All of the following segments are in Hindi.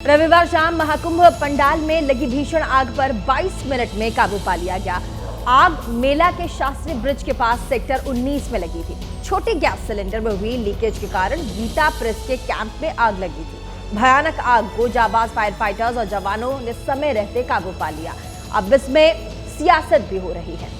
रविवार शाम महाकुंभ पंडाल में लगी भीषण आग पर 22 मिनट में काबू पा लिया गया। आग मेला के शास्त्री ब्रिज के पास सेक्टर 19 में लगी थी। छोटे गैस सिलेंडर में हुई लीकेज के कारण गीता प्रेस के कैंप में आग लगी थी। भयानक आग को जाबाज फायर फाइटर्स और जवानों ने समय रहते काबू पा लिया। अब इसमें सियासत भी हो रही है।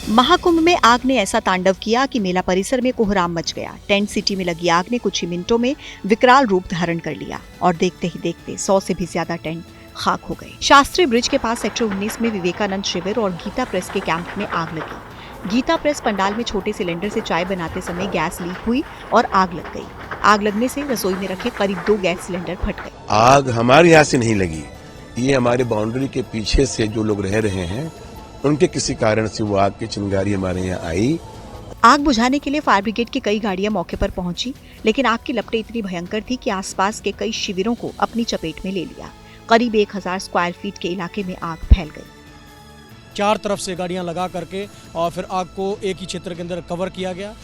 महाकुंभ में आग ने ऐसा तांडव किया कि मेला परिसर में कोहराम मच गया। टेंट सिटी में लगी आग ने कुछ ही मिनटों में विकराल रूप धारण कर लिया और देखते ही देखते 100 से भी ज्यादा टेंट खाक हो गए। शास्त्री ब्रिज के पास सेक्टर 19 में विवेकानंद शिविर और गीता प्रेस के कैंप में आग लगी। गीता प्रेस पंडाल में छोटे सिलेंडर से चाय बनाते समय गैस लीक हुई और आग लग गई। आग लगने से रसोई में रखे करीब 2 गैस सिलेंडर फट गए। आग हमारे यहाँ से नहीं लगी, ये हमारे बाउंड्री के पीछे से जो लोग रह रहे हैं उनके किसी कारण से वो आग की चिंगारी हमारे यहाँ आई। आग बुझाने के लिए फायर ब्रिगेड की कई गाड़ियां मौके पर पहुंची, लेकिन आग की लपटें इतनी भयंकर थी कि आसपास के कई शिविरों को अपनी चपेट में ले लिया। करीब 1000 स्क्वायर फीट के इलाके में आग फैल गई। 4 तरफ से गाड़ियां लगा करके और फिर आग को एक ही क्षेत्र के अंदर कवर किया गया।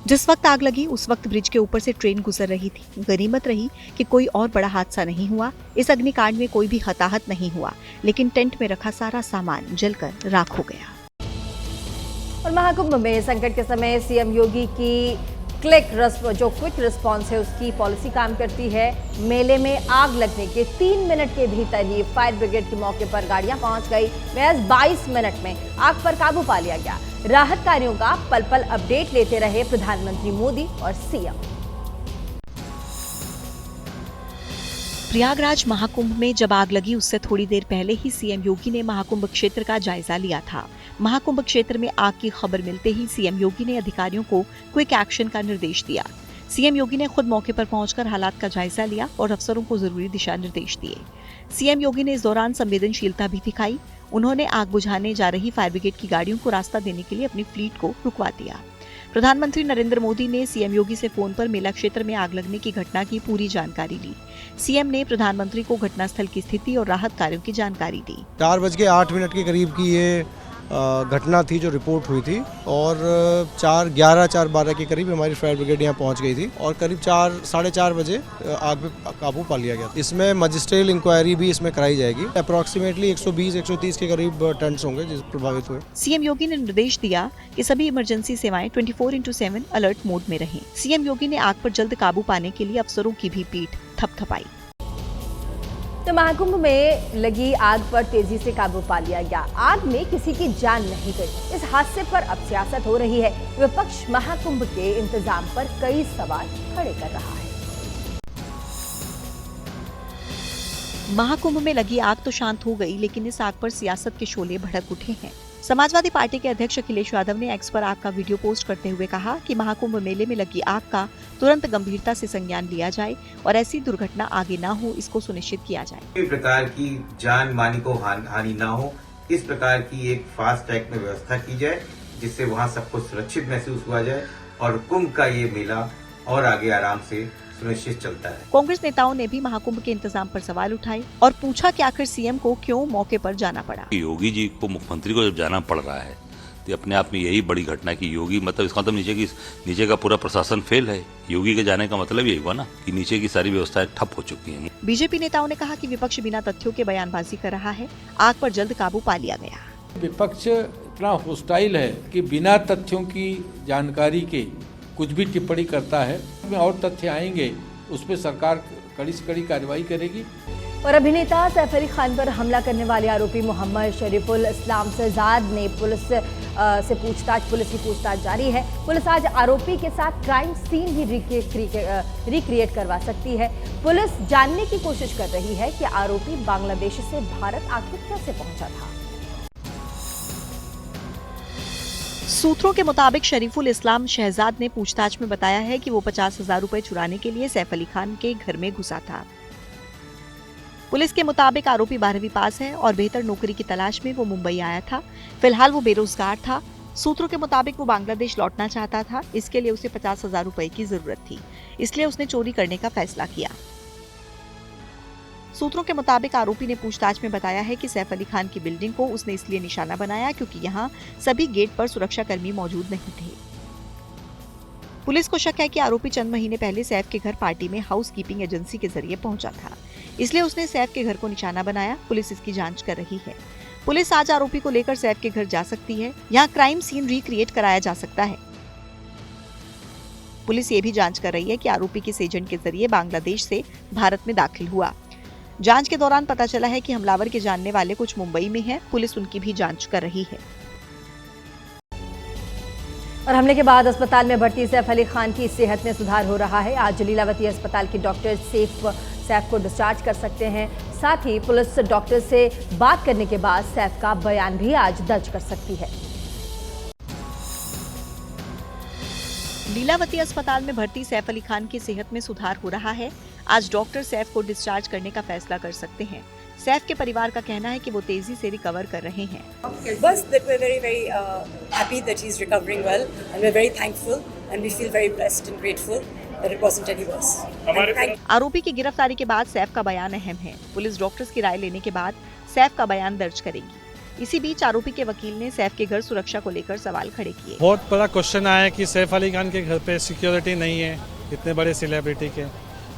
जिस वक्त आग लगी उस वक्त ब्रिज के ऊपर से ट्रेन गुजर रही थी। गनीमत रही कि कोई और बड़ा हादसा नहीं हुआ। इस अग्निकांड में कोई भी हताहत नहीं हुआ, लेकिन टेंट में रखा सारा सामान जलकर राख हो गया। और महाकुंभ में संकट के समय सीएम योगी की क्विक रिस्पांस है, उसकी पॉलिसी काम करती है। मेले में आग लगने के 3 मिनट के भीतर ही फायर ब्रिगेड के मौके पर गाड़ियां पहुंच गई। महज 22 मिनट में आग पर काबू पा लिया गया। राहत कार्यों का पल पल अपडेट लेते रहे प्रधानमंत्री मोदी और सीएम। प्रयागराज महाकुंभ में जब आग लगी उससे थोड़ी देर पहले ही सीएम योगी ने महाकुंभ क्षेत्र का जायजा लिया था। महाकुंभ क्षेत्र में आग की खबर मिलते ही सीएम योगी ने अधिकारियों को क्विक एक्शन का निर्देश दिया। सीएम योगी ने खुद मौके पर पहुंचकर हालात का जायजा लिया और अफसरों को जरूरी दिशा निर्देश दिए। सीएम योगी ने इस दौरान संवेदनशीलता भी दिखाई। उन्होंने आग बुझाने जा रही फायर ब्रिगेड की गाड़ियों को रास्ता देने के लिए अपनी फ्लीट को रुकवा दिया। प्रधानमंत्री नरेंद्र मोदी ने सीएम योगी से फोन पर मेला क्षेत्र में आग लगने की घटना की पूरी जानकारी ली। सीएम ने प्रधानमंत्री को घटनास्थल की स्थिति और राहत कार्यों की जानकारी दी। 4:08 के करीब की ये घटना थी जो रिपोर्ट हुई थी और 4:12 के करीब हमारी फायर ब्रिगेड यहाँ पहुँच गई थी और करीब 4-4:30 बजे आग पे काबू पा लिया गया। इसमें मजिस्ट्रियल इंक्वायरी भी इसमें कराई जाएगी। अप्रॉक्सीमेटली 120-130 के करीब टेंट्स होंगे जिस प्रभावित हुए। सीएम योगी ने निर्देश दिया कि सभी इमरजेंसी सेवाएं 24/7 अलर्ट मोड में रहें। सीएम योगी ने आग पर जल्द काबू पाने के लिए अफसरों की भी पीठ थपथपाई। तो महाकुंभ में लगी आग पर तेजी से काबू पा लिया गया। आग में किसी की जान नहीं गई। इस हादसे पर अब सियासत हो रही है। विपक्ष महाकुंभ के इंतजाम पर कई सवाल खड़े कर रहा है। महाकुंभ में लगी आग तो शांत हो गई, लेकिन इस आग पर सियासत के शोले भड़क उठे हैं। समाजवादी पार्टी के अध्यक्ष अखिलेश यादव ने एक्स पर आग का वीडियो पोस्ट करते हुए कहा कि महाकुंभ मेले में लगी आग का तुरंत गंभीरता से संज्ञान लिया जाए और ऐसी दुर्घटना आगे न हो, इसको सुनिश्चित किया जाए। किसी प्रकार की जान मानी को हानि ना हो, इस प्रकार की एक फास्ट ट्रैक में व्यवस्था की जाए जिससे वहां सबको सुरक्षित महसूस हुआ जाए और कुंभ का ये मेला और आगे आराम से सुनिश्चित चलता है। कांग्रेस नेताओं ने भी महाकुंभ के इंतजाम पर सवाल उठाए और पूछा कि आखिर सीएम को क्यों मौके पर जाना पड़ा। योगी जी को, मुख्यमंत्री को जब जाना पड़ रहा है तो अपने आप में यही बड़ी घटना कि योगी, मतलब इसका मतलब नीचे का पूरा प्रशासन फेल है। योगी के जाने का मतलब यही हुआ ना कि नीचे की सारी व्यवस्थाएं ठप हो चुकी हैं। बीजेपी नेताओं ने कहा कि विपक्ष बिना तथ्यों के बयानबाजी कर रहा है। आग पर जल्द काबू पा लिया गया। विपक्ष इतना होस्टाइल है कि बिना तथ्यों की जानकारी के कुछ भी टिप्पणी करता है। और तथ्य आएंगे उस पर सरकार कड़ी से कड़ी कार्रवाई करेगी। और अभिनेता सैफ अली खान पर हमला करने वाले आरोपी मोहम्मद शरीफुल इस्लाम शहजाद ने पुलिस की पूछताछ जारी है। पुलिस आज आरोपी के साथ क्राइम सीन भी रिक्रिएट करवा सकती है। पुलिस जानने की कोशिश कर रही है कि आरोपी बांग्लादेश से भारत आखिर कैसे पहुंचा था। सूत्रों के मुताबिक शरीफुल इस्लाम शहजाद ने पूछताछ में बताया है कि वो 50,000 रुपए चुराने के लिए सैफ अली खान के घर में घुसा था। पुलिस के मुताबिक आरोपी 12वीं पास है और बेहतर नौकरी की तलाश में वो मुंबई आया था। फिलहाल वो बेरोजगार था। सूत्रों के मुताबिक वो बांग्लादेश लौटना चाहता था। इसके लिए उसे 50,000 रुपए की जरूरत थी, इसलिए उसने चोरी करने का फैसला किया। सूत्रों के मुताबिक आरोपी ने पूछताछ में बताया है कि सैफ अली खान की बिल्डिंग को उसने इसलिए निशाना बनाया क्योंकि यहाँ सभी गेट पर सुरक्षाकर्मी मौजूद नहीं थे। पुलिस को शक है कि आरोपी चंद महीने पहले सैफ के घर पार्टी में हाउसकीपिंग एजेंसी के जरिए पहुंचा था, इसलिए उसने सैफ के घर को निशाना बनाया। पुलिस इसकी जांच कर रही है। पुलिस आज आरोपी को लेकर सैफ के घर जा सकती है। यहाँ क्राइम सीन रिक्रिएट कराया जा सकता है। पुलिस ये भी जांच कर रही है कि आरोपी किस एजेंट के जरिए बांग्लादेश से भारत में दाखिल हुआ। जांच के दौरान पता चला है कि हमलावर के जानने वाले कुछ मुंबई में हैं। पुलिस उनकी भी जांच कर रही है। और हमले के बाद अस्पताल में भर्ती सैफ अली खान की सेहत में सुधार हो रहा है। आज लीलावती अस्पताल के डॉक्टर सैफ को डिस्चार्ज कर सकते हैं। साथ ही पुलिस डॉक्टर से बात करने के बाद सैफ का बयान भी आज दर्ज कर सकती है। लीलावती अस्पताल में भर्ती सैफ अली खान की सेहत में सुधार हो रहा है। आज डॉक्टर सैफ को डिस्चार्ज करने का फैसला कर सकते हैं। सैफ के परिवार का कहना है कि वो तेजी से रिकवर कर रहे हैं। बस that we're very happy that he's recovering well and we're very thankful and we feel very blessed and grateful that it wasn't any worse. आरोपी की गिरफ्तारी के बाद सैफ का बयान अहम है। पुलिस डॉक्टर्स की राय लेने के बाद सैफ का बयान दर्ज करेगी। इसी बीच आरोपी के वकील ने सैफ के घर सुरक्षा को लेकर सवाल खड़े किए। बहुत बड़ा क्वेश्चन आया कि सैफ अली खान के घर पे सिक्योरिटी नहीं है, इतने बड़े सेलिब्रिटी के,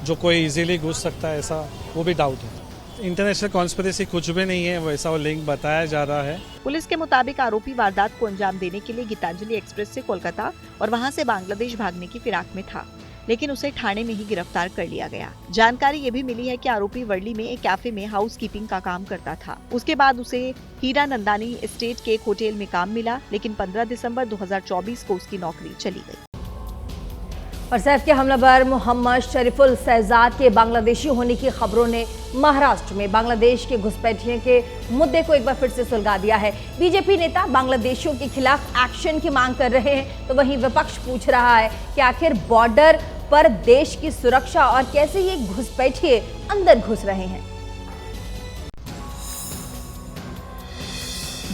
जो कोई इजीली घुस सकता है, ऐसा वो भी डाउट है। इंटरनेशनल कॉन्स्पिरेसी कुछ भी नहीं है, वैसा वो लिंक बताया जा रहा है। पुलिस के मुताबिक आरोपी वारदात को अंजाम देने के लिए गीतांजलि एक्सप्रेस से कोलकाता और वहां से बांग्लादेश भागने की फिराक में था, लेकिन उसे ठाणे में ही गिरफ्तार कर लिया गया। जानकारी ये भी मिली है कि आरोपी वर्ली में एक कैफे में हाउसकीपिंग का काम करता था। उसके बाद उसे हीरा नंदानी एस्टेट के एक होटल में काम मिला, लेकिन 15 दिसंबर 2024 को उसकी नौकरी चली गई। और सैफ के हमलावर मोहम्मद शरीफुल शहजाद के बांग्लादेशी होने की खबरों ने महाराष्ट्र में बांग्लादेश के घुसपैठियों के मुद्दे को एक बार फिर से सुलगा दिया है। बीजेपी नेता बांग्लादेशियों के खिलाफ एक्शन की मांग कर रहे हैं, तो वहीं विपक्ष पूछ रहा है कि आखिर बॉर्डर पर देश की सुरक्षा और कैसे ये घुसपैठिए अंदर घुस रहे हैं।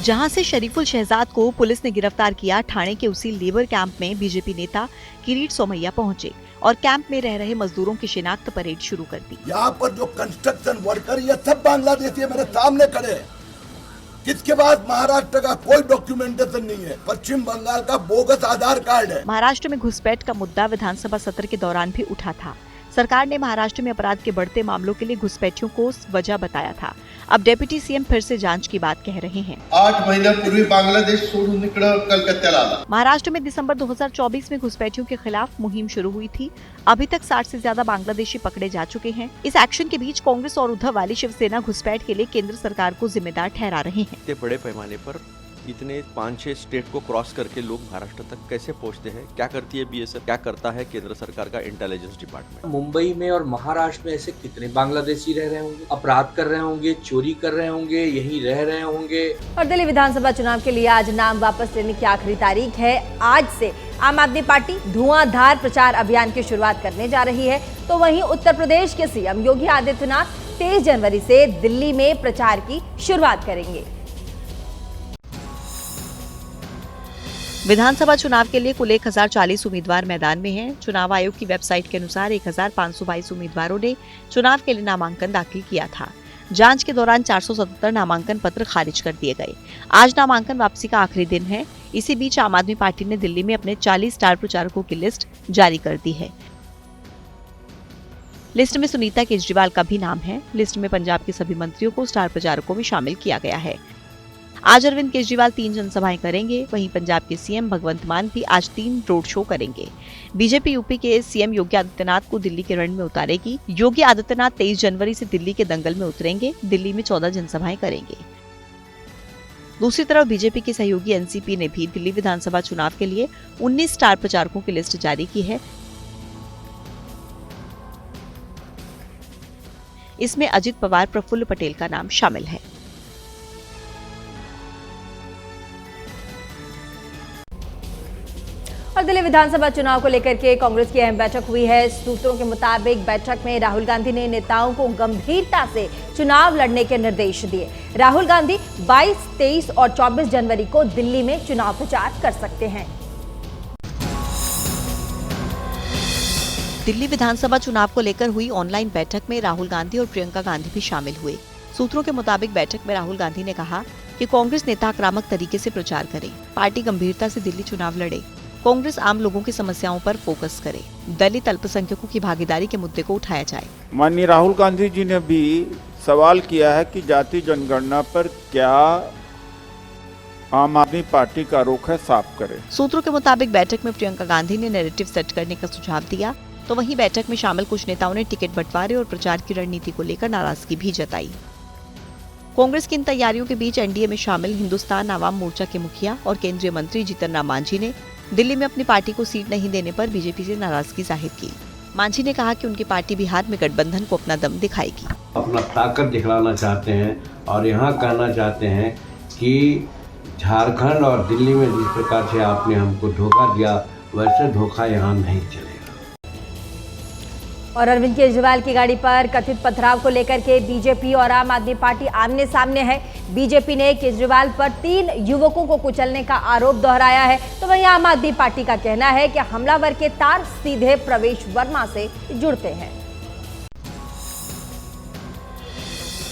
जहां से शरीफुल शहजाद को पुलिस ने गिरफ्तार किया, ठाणे के उसी लेबर कैंप में बीजेपी नेता किरीट सोमैया पहुंचे और कैंप में रह रहे मजदूरों की शिनाख्त परेड शुरू कर दी। यहाँ पर जो कंस्ट्रक्शन वर्कर ये सब बांग्लादेशी मेरे सामने खड़े हैं, जिसके बाद महाराष्ट्र का कोई डॉक्यूमेंटेशन नहीं है, पश्चिम बंगाल का बोगस आधार कार्ड है। महाराष्ट्र में घुसपैठ का मुद्दा विधानसभा सत्र के दौरान भी उठा था। सरकार ने महाराष्ट्र में अपराध के बढ़ते मामलों के लिए घुसपैठियों को वजह बताया था। अब डेप्यूटी सीएम फिर से जांच की बात कह रहे हैं। 8 महिन्यापूर्वी बांग्लादेश सोडून इकडं कलकत्त्याला आला। महाराष्ट्र में दिसंबर 2024 में घुसपैठियों के खिलाफ मुहिम शुरू हुई थी। अभी तक 60 से ज्यादा बांग्लादेशी पकड़े जा चुके हैं। इस एक्शन के बीच कांग्रेस और उद्धव वाली शिवसेना घुसपैठ के लिए केंद्र सरकार को जिम्मेदार ठहरा रहे हैं। बड़े पैमाने पर इतने 5-6 स्टेट को क्रॉस करके लोग महाराष्ट्र तक कैसे पहुंचते हैं? क्या करती है बीएसएफ? क्या करता है केंद्र सरकार का इंटेलिजेंस डिपार्टमेंट? मुंबई में और महाराष्ट्र में ऐसे कितने बांग्लादेशी रह रहे होंगे, अपराध कर रहे होंगे, चोरी कर रहे होंगे, यहीं रह रहे होंगे। और दिल्ली विधानसभा चुनाव के लिए आज नाम वापस लेने की आखिरी तारीख है। आज से आम आदमी पार्टी धुआंधार प्रचार अभियान की शुरुआत करने जा रही है, तो वहीं उत्तर प्रदेश के सीएम योगी आदित्यनाथ 23 जनवरी से दिल्ली में प्रचार की शुरुआत करेंगे। विधानसभा चुनाव के लिए कुल 1040 उम्मीदवार मैदान में हैं। चुनाव आयोग की वेबसाइट के अनुसार 1522 उम्मीदवारों ने चुनाव के लिए नामांकन दाखिल किया था। जांच के दौरान 477 नामांकन पत्र खारिज कर दिए गए। आज नामांकन वापसी का आखिरी दिन है। इसी बीच आम आदमी पार्टी ने दिल्ली में अपने 40 स्टार प्रचारकों की लिस्ट जारी कर दी है। लिस्ट में सुनीता केजरीवाल का भी नाम है। लिस्ट में पंजाब के सभी मंत्रियों को स्टार प्रचारकों में शामिल किया गया है। आज अरविंद केजरीवाल 3 जनसभाएं करेंगे। वहीं पंजाब के सीएम भगवंत मान भी आज 3 रोड शो करेंगे। बीजेपी यूपी के सीएम योगी आदित्यनाथ को दिल्ली के रण में उतारेगी। योगी आदित्यनाथ 23 जनवरी से दिल्ली के दंगल में उतरेंगे। दिल्ली में 14 जनसभाएं करेंगे। दूसरी तरफ बीजेपी की सहयोगी एनसीपी ने भी दिल्ली विधानसभा चुनाव के लिए 19 स्टार प्रचारकों की लिस्ट जारी की है। इसमें अजित पवार, प्रफुल्ल पटेल का नाम शामिल है। और दिल्ली विधानसभा चुनाव को लेकर के कांग्रेस की अहम बैठक हुई है। सूत्रों के मुताबिक बैठक में राहुल गांधी ने नेताओं को गंभीरता से चुनाव लड़ने के निर्देश दिए। राहुल गांधी 22, 23 और 24 जनवरी को दिल्ली में चुनाव प्रचार कर सकते हैं। दिल्ली विधानसभा चुनाव को लेकर हुई ऑनलाइन बैठक में राहुल गांधी और प्रियंका गांधी भी शामिल हुए। सूत्रों के मुताबिक बैठक में राहुल गांधी ने कहा कि कांग्रेस नेता आक्रामक तरीके से प्रचार करें, पार्टी गंभीरता से दिल्ली चुनाव लड़े। कांग्रेस आम लोगों की समस्याओं पर फोकस करे, दलित अल्पसंख्यकों की भागीदारी के मुद्दे को उठाया जाए। माननीय राहुल गांधी जी ने भी सवाल किया है कि जाति जनगणना पर क्या आम आदमी पार्टी का रुख है, साफ करे। सूत्रों के मुताबिक बैठक में प्रियंका गांधी ने नैरेटिव सेट करने का सुझाव दिया, तो वहीं बैठक में शामिल कुछ नेताओं ने टिकट बंटवारे और प्रचार की रणनीति को लेकर नाराजगी भी जताई। कांग्रेस की इन तैयारियों के बीच एनडीए में शामिल हिंदुस्तान आवाम मोर्चा के मुखिया और केंद्रीय मंत्री जीतन राम मांझी ने दिल्ली में अपनी पार्टी को सीट नहीं देने पर बीजेपी से नाराजगी जाहिर की। मांझी ने कहा कि उनकी पार्टी बिहार में गठबंधन को अपना दम दिखाएगी। अपना ताकत दिखलाना चाहते हैं और यहाँ कहना चाहते हैं कि झारखंड और दिल्ली में जिस प्रकार से आपने हमको धोखा दिया, वैसे धोखा यहाँ नहीं चलेगा। और अरविंद केजरीवाल की गाड़ी पर कथित पथराव को लेकर के बीजेपी और आम आदमी पार्टी आमने सामने है। बीजेपी ने केजरीवाल पर 3 युवकों को कुचलने का आरोप दोहराया है, तो वहीं आम आदमी पार्टी का कहना है कि हमलावर के तार सीधे प्रवेश वर्मा से जुड़ते हैं।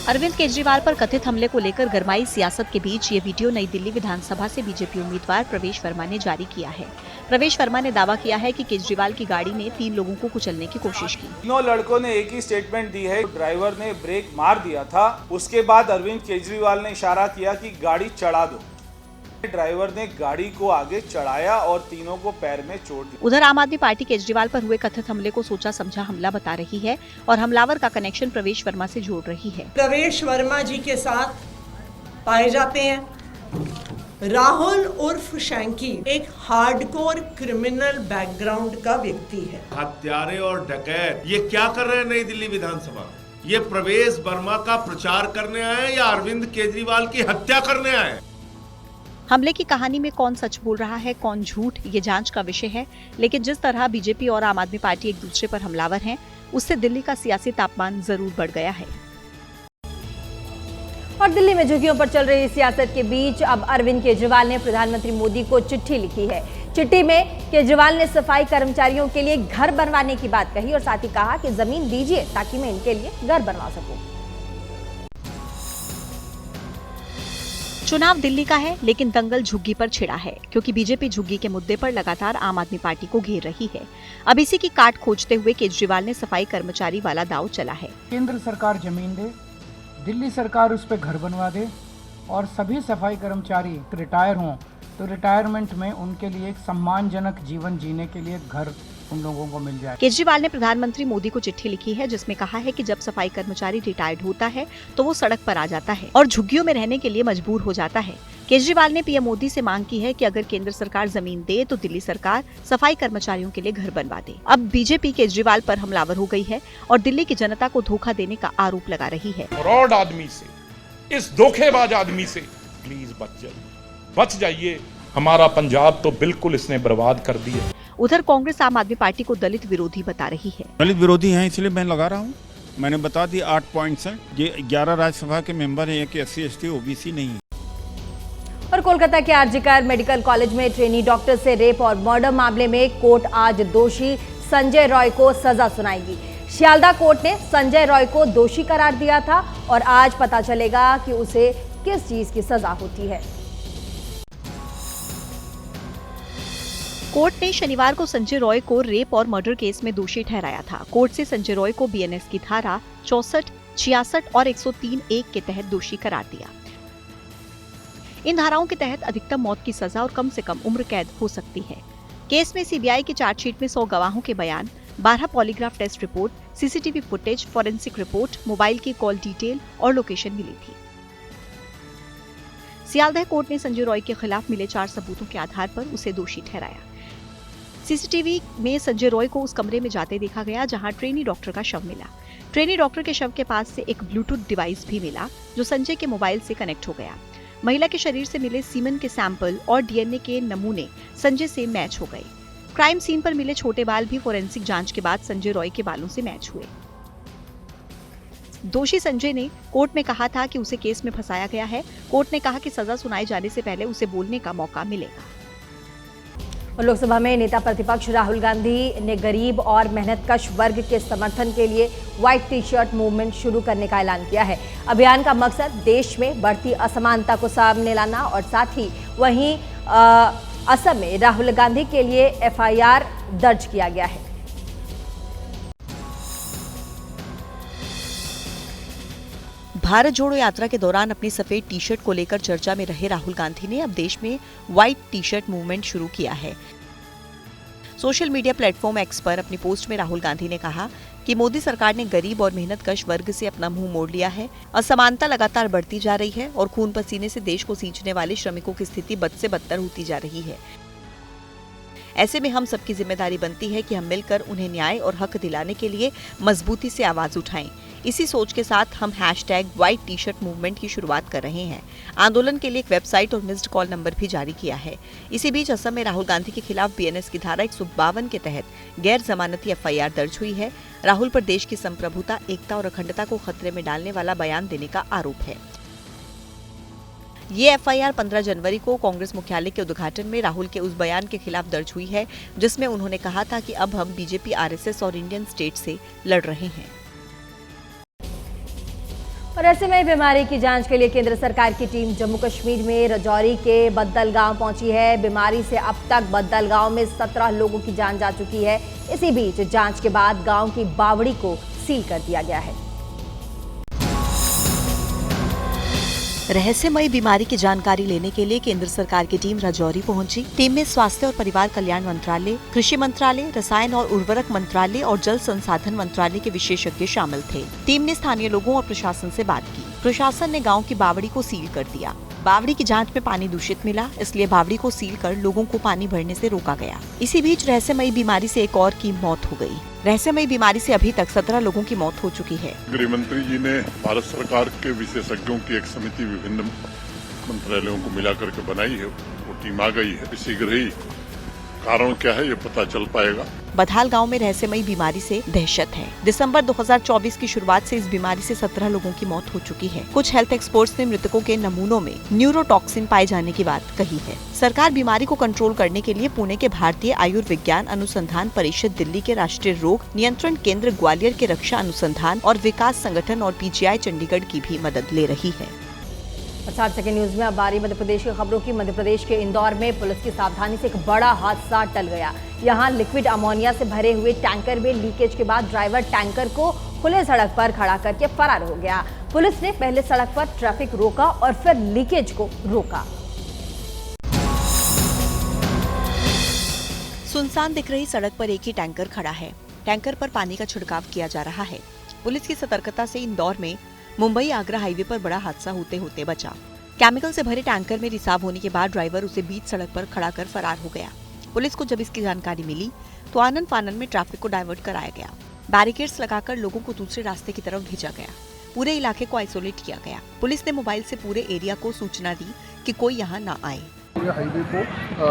अरविंद केजरीवाल पर कथित हमले को लेकर गरमाई सियासत के बीच ये वीडियो नई दिल्ली विधानसभा से बीजेपी उम्मीदवार प्रवेश वर्मा ने जारी किया है। प्रवेश वर्मा ने दावा किया है कि केजरीवाल की गाड़ी ने 3 लोगों को कुचलने की कोशिश की। 9 लड़कों ने एक ही स्टेटमेंट दी है, ड्राइवर ने ब्रेक मार दिया था, उसके बाद अरविंद केजरीवाल ने इशारा किया कि गाड़ी चढ़ा दो। ड्राइवर ने गाड़ी को आगे चढ़ाया और तीनों को पैर में चोट दी। उधर आम आदमी पार्टी केजरीवाल पर हुए कथित हमले को सोचा समझा हमला बता रही है और हमलावर का कनेक्शन प्रवेश वर्मा से जोड़ रही है। प्रवेश वर्मा जी के साथ पाए जाते हैं राहुल उर्फ शैंकी, एक हार्डकोर क्रिमिनल बैकग्राउंड का व्यक्ति है। हत्यारे और डकैत ये क्या कर रहे हैं नई दिल्ली विधानसभा? ये प्रवेश वर्मा का प्रचार करने आए या अरविंद केजरीवाल की हत्या करने आए? हमले की कहानी में कौन सच बोल रहा है, कौन झूठ, ये जांच का विषय है। लेकिन जिस तरह बीजेपी और आम आदमी पार्टी एक दूसरे पर हमलावर हैं, उससे दिल्ली का सियासी तापमान जरूर बढ़ गया है। और दिल्ली में झुर्रियों पर चल रही सियासत के बीच अब अरविंद केजरीवाल ने प्रधानमंत्री मोदी को चिट्ठी लिखी है। चिट्ठी में केजरीवाल ने सफाई कर्मचारियों के लिए घर बनवाने की बात कही और साथ ही कहा कि जमीन दीजिए ताकि मैं इनके लिए घर बनवा सकूं। चुनाव दिल्ली का है, लेकिन दंगल झुग्गी पर छिड़ा है, क्योंकि बीजेपी झुग्गी के मुद्दे पर लगातार आम आदमी पार्टी को घेर रही है। अब इसी की काट खोजते हुए केजरीवाल ने सफाई कर्मचारी वाला दांव चला है। केंद्र सरकार जमीन दे, दिल्ली सरकार उस पर घर बनवा दे और सभी सफाई कर्मचारी रिटायर हों तो रिटायरमेंट में उनके लिए एक सम्मानजनक जीवन जीने के लिए घर उन लोगों को मिल जाए। केजरीवाल ने प्रधानमंत्री मोदी को चिट्ठी लिखी है, जिसमें कहा है कि जब सफाई कर्मचारी रिटायर्ड होता है तो वो सड़क पर आ जाता है और झुग्गियों में रहने के लिए मजबूर हो जाता है। केजरीवाल ने पीएम मोदी से मांग की है कि अगर केंद्र सरकार जमीन दे तो दिल्ली सरकार सफाई कर्मचारियों के लिए घर बनवा दे। अब बीजेपी केजरीवाल पर हमलावर हो गई है और दिल्ली की जनता को धोखा देने का आरोप लगा रही है। फ्रॉड आदमी से, इस धोखेबाज आदमी से प्लीज बच जाइए। हमारा पंजाब तो बिल्कुल इसने बर्बाद कर दिया। उधर कांग्रेस आम आदमी पार्टी को दलित विरोधी बता रही है। दलित विरोधी हैं इसलिए मैं लगा रहा हूँ। मैंने बता दी 8 पॉइंट्स हैं। ये 11 राज्यसभा के मेंबर हैं, कि SC ST OBC नहीं है। और कोलकाता के आरजीकर मेडिकल कॉलेज में ट्रेनी डॉक्टर से रेप और मर्डर मामले में कोर्ट आज दोषी संजय रॉय को सजा सुनाएगी। सियालदा कोर्ट ने संजय रॉय को दोषी करार दिया था और आज पता चलेगा कि उसे किस चीज की सजा होती है। कोर्ट ने शनिवार को संजय रॉय को रेप और मर्डर केस में दोषी ठहराया था। कोर्ट से संजय रॉय को BNS की धारा 64, 66 और 103(1) के तहत दोषी करार दिया। इन धाराओं के तहत अधिकतम मौत की सजा और कम से कम उम्र कैद हो सकती है। केस में CBI की चार्जशीट में 100 गवाहों के बयान, 12 polygraph test report, CCTV footage, forensic report, mobile की कॉल डिटेल और लोकेशन मिली थी। सियालदह कोर्ट ने संजय रॉय के खिलाफ मिले 4 सबूतों के आधार पर उसे दोषी ठहराया। CCTV में संजय रॉय को उस कमरे में जाते देखा गया जहां ट्रेनी डॉक्टर का शव मिला। ट्रेनी डॉक्टर के शव के पास से एक ब्लूटूथ डिवाइस भी मिला जो संजय के मोबाइल से कनेक्ट हो गया। महिला के शरीर से मिले सीमन के सैंपल और DNA के नमूने संजय से मैच हो गए। क्राइम सीन पर मिले छोटे बाल भी फोरेंसिक जांच के बाद संजय रॉय के बालों से मैच हुए। दोषी संजय ने कोर्ट में कहा था कि उसे केस में फंसाया गया है। कोर्ट ने कहा कि सजा सुनाए जाने से पहले उसे बोलने का मौका मिलेगा। और लोकसभा में नेता प्रतिपक्ष राहुल गांधी ने गरीब और मेहनतकश वर्ग के समर्थन के लिए व्हाइट टी-शर्ट मूवमेंट शुरू करने का ऐलान किया है। अभियान का मकसद देश में बढ़ती असमानता को सामने लाना और साथ ही वहीं असम में राहुल गांधी के लिए FIR दर्ज किया गया है। भारत जोड़ो यात्रा के दौरान अपनी सफेद टी शर्ट को लेकर चर्चा में रहे राहुल गांधी ने अब देश में व्हाइट टी शर्ट मूवमेंट शुरू किया है। सोशल मीडिया प्लेटफॉर्म एक्स पर अपनी पोस्ट में राहुल गांधी ने कहा कि मोदी सरकार ने गरीब और मेहनतकश वर्ग से अपना मुंह मोड़ लिया है। असमानता लगातार बढ़ती जा रही है और खून पसीने से देश को सींचने वाले श्रमिकों की स्थिति बद से बदतर होती जा रही है। ऐसे में हम सबकी जिम्मेदारी बनती है कि हम मिलकर उन्हें न्याय और हक दिलाने के लिए मजबूती से आवाज उठाएं। इसी सोच के साथ हम #व्हाइट टी शर्ट मूवमेंट की शुरुआत कर रहे हैं। आंदोलन के लिए एक वेबसाइट और मिस्ड कॉल नंबर भी जारी किया है। इसी बीच असम में राहुल गांधी के खिलाफ BNS की धारा 152 के तहत गैर जमानती FIR दर्ज हुई है। राहुल पर देश की संप्रभुता, एकता और अखंडता को खतरे में डालने वाला बयान देने का आरोप है। ये FIR 15 जनवरी को कांग्रेस मुख्यालय के उद्घाटन में राहुल के उस बयान के खिलाफ दर्ज हुई है जिसमें उन्होंने कहा था कि अब हम BJP, RSS और इंडियन स्टेट से लड़ रहे हैं। और ऐसे में बीमारी की जांच के लिए केंद्र सरकार की टीम जम्मू कश्मीर में राजौरी के बद्दल गांव पहुंची है। बीमारी से अब तक बद्दल गांव में 17 लोगों की जान जा चुकी है। इसी बीच जांच के बाद गांव की बावड़ी को सील कर दिया गया है। रहस्यमयी बीमारी की जानकारी लेने के लिए केंद्र सरकार की टीम राजौरी पहुंची। टीम में स्वास्थ्य और परिवार कल्याण मंत्रालय, कृषि मंत्रालय, रसायन और उर्वरक मंत्रालय और जल संसाधन मंत्रालय के विशेषज्ञ शामिल थे। टीम ने स्थानीय लोगों और प्रशासन से बात की। प्रशासन ने गांव की बावड़ी को सील कर दिया। बावड़ी की जांच में पानी दूषित मिला, इसलिए बावड़ी को सील कर लोगों को पानी भरने से रोका गया। इसी बीच रहस्यमयी बीमारी से एक और की मौत हो गई। रहस्यमयी बीमारी से अभी तक 17 लोगों की मौत हो चुकी है। गृह मंत्री जी ने भारत सरकार के विशेषज्ञों की एक समिति विभिन्न मंत्रालयों को मिला करके बनाई है। वो टीम आ गई है। शीघ्र ही कारण क्या है ये पता चल पाएगा। बधाल गांव में रहस्यमयी बीमारी से दहशत है। दिसंबर 2024 की शुरुआत से इस बीमारी से 17 लोगों की मौत हो चुकी है। कुछ हेल्थ एक्सपर्ट्स ने मृतकों के नमूनों में न्यूरोटॉक्सिन पाए जाने की बात कही है। सरकार बीमारी को कंट्रोल करने के लिए पुणे के भारतीय आयुर्विज्ञान अनुसंधान परिषद, दिल्ली के राष्ट्रीय रोग नियंत्रण केंद्र, ग्वालियर के रक्षा अनुसंधान और विकास संगठन और PGI चंडीगढ़ की भी मदद ले रही है। 60 सेकंड न्यूज में अब बारी मध्य प्रदेश की खबरों की। मध्य प्रदेश के इंदौर में पुलिस की सावधानी से एक बड़ा हादसा टल गया। यहां लिक्विड अमोनिया से भरे हुए टैंकर में लीकेज के बाद ड्राइवर टैंकर को खुले सड़क पर खड़ा करके फरार हो गया। पुलिस ने पहले सड़क पर ट्रैफिक रोका और फिर लीकेज को रोका। सुनसान दिख रही सड़क पर एक ही टैंकर खड़ा है। टैंकर पर पानी का छिड़काव किया जा रहा है। पुलिस की सतर्कता से इंदौर में मुंबई आगरा हाईवे पर बड़ा हादसा होते होते बचा। केमिकल से भरे टैंकर में रिसाव होने के बाद ड्राइवर उसे बीच सड़क पर खड़ा कर फरार हो गया। पुलिस को जब इसकी जानकारी मिली तो आनन फानन में ट्रैफिक को डाइवर्ट कराया गया। बैरिकेड्स लगाकर लोगों को दूसरे रास्ते की तरफ भेजा गया। पूरे इलाके को आइसोलेट किया गया। पुलिस ने मोबाइल से पूरे एरिया को सूचना दी कि कोई यहाँ न आए। पूरे हाईवे को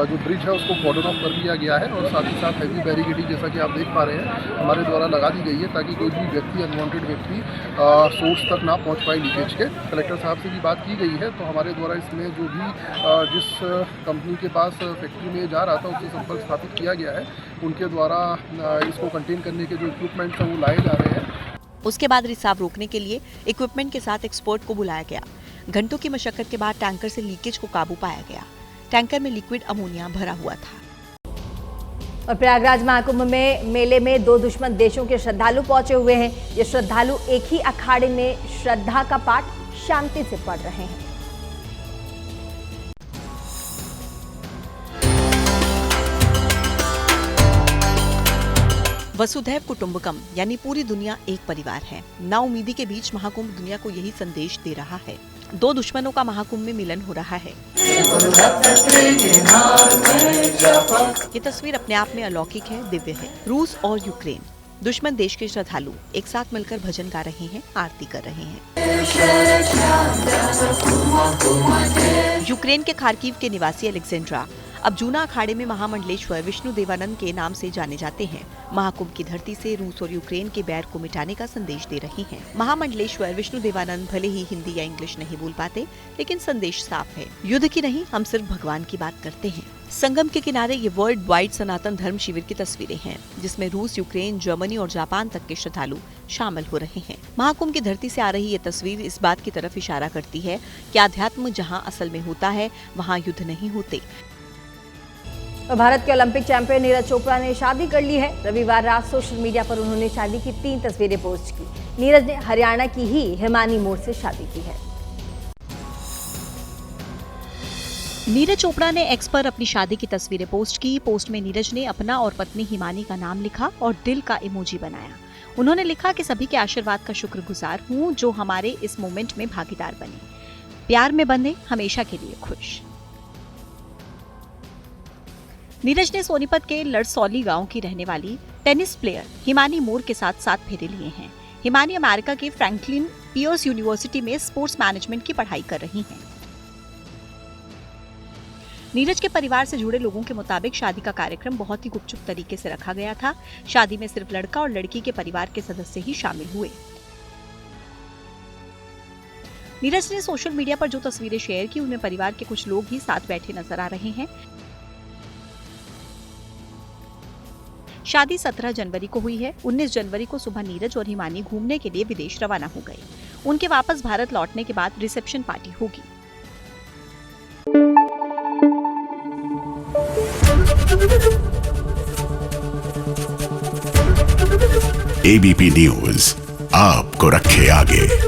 जो ब्रिज है उसको कॉर्डन ऑफ कर दिया गया है और साथ ही साथ हैवी बैरिकेडिंग जैसा कि आप देख पा रहे हैं हमारे द्वारा लगा दी गई है ताकि कोई भी व्यक्ति, अनवांटेड व्यक्ति सोर्स तक ना पहुंच पाए लीकेज के। कलेक्टर साहब से भी बात की गई है तो हमारे द्वारा इसमें जो भी जिस कंपनी के पास फैक्ट्री में जा रहा था उससे संपर्क स्थापित किया गया है। उनके द्वारा इसको कंटेन करने के जो इक्विपमेंट्स हैं वो लाए जा रहे हैं। उसके बाद रिसाव रोकने के लिए इक्विपमेंट के साथ एक्सपर्ट को बुलाया गया। घंटों की मशक्कत के बाद टैंकर से लीकेज को काबू पाया गया। टैंकर में लिक्विड अमोनिया भरा हुआ था। और प्रयागराज महाकुंभ में मेले में 2 दुश्मन देशों के श्रद्धालु पहुंचे हुए हैं। ये श्रद्धालु एक ही अखाड़े में श्रद्धा का पाठ शांति से पढ़ रहे हैं। वसुधैव कुटुंबकम यानी पूरी दुनिया एक परिवार है। नाउमीदी के बीच महाकुंभ दुनिया को यही संदेश दे रहा है। 2 दुश्मनों का महाकुंभ में मिलन हो रहा है। ये तस्वीर अपने आप में अलौकिक है, दिव्य है। रूस और यूक्रेन, दुश्मन देश के श्रद्धालु एक साथ मिलकर भजन गा रहे हैं, आरती कर रहे हैं। यूक्रेन के खार्किव के निवासी अलेक्जेंड्रा अब जूना अखाड़े में महामंडलेश्वर विष्णु देवानंद के नाम से जाने जाते हैं। महाकुंभ की धरती से रूस और यूक्रेन के बैर को मिटाने का संदेश दे रही हैं। महामंडलेश्वर विष्णु देवानंद भले ही हिंदी या इंग्लिश नहीं बोल पाते, लेकिन संदेश साफ है। युद्ध की नहीं, हम सिर्फ भगवान की बात करते हैं। संगम के किनारे ये वर्ल्ड वाइड सनातन धर्म शिविर की तस्वीरें हैं, जिसमें रूस, यूक्रेन, जर्मनी और जापान तक के श्रद्धालु शामिल हो रहे हैं। महाकुंभ की धरती से आ रही ये तस्वीर इस बात की तरफ इशारा करती है कि आध्यात्म जहाँ असल में होता है, वहाँ युद्ध नहीं होते। तो भारत के ओलंपिक चैंपियन नीरज चोपड़ा ने शादी कर ली है। रविवार रात सोशल मीडिया पर उन्होंने शादी की 3 तस्वीरें पोस्ट की। नीरज ने हरियाणा की ही हिमानी मोड़ से शादी की है। नीरज चोपड़ा ने एक्स पर अपनी शादी की तस्वीरें पोस्ट की। पोस्ट में नीरज ने अपना और पत्नी हिमानी का नाम लिखा और दिल का इमोजी बनाया। उन्होंने लिखा कि सभी के आशीर्वाद का शुक्रगुजार हूं जो हमारे इस मोमेंट में भागीदार बने। प्यार में बंधे हमेशा के लिए खुश। नीरज ने सोनीपत के लड़सौली गांव की रहने वाली टेनिस प्लेयर हिमानी मोर के साथ 7 फेरे लिए हैं। हिमानी अमेरिका के फ्रैंकलिन पियर्स यूनिवर्सिटी में स्पोर्ट्स मैनेजमेंट की पढ़ाई कर रही हैं। नीरज के परिवार से जुड़े लोगों के मुताबिक शादी का कार्यक्रम बहुत ही गुपचुप तरीके से रखा गया था। शादी में सिर्फ लड़का और लड़की के परिवार के सदस्य ही शामिल हुए। नीरज ने सोशल मीडिया पर जो तस्वीरें शेयर की उनमें परिवार के कुछ लोग ही साथ बैठे नजर आ रहे हैं। शादी 17 जनवरी को हुई है। 19 जनवरी को सुबह नीरज और हिमानी घूमने के लिए विदेश रवाना हो गए। उनके वापस भारत लौटने के बाद रिसेप्शन पार्टी होगी। एबीपी न्यूज आपको रखे आगे।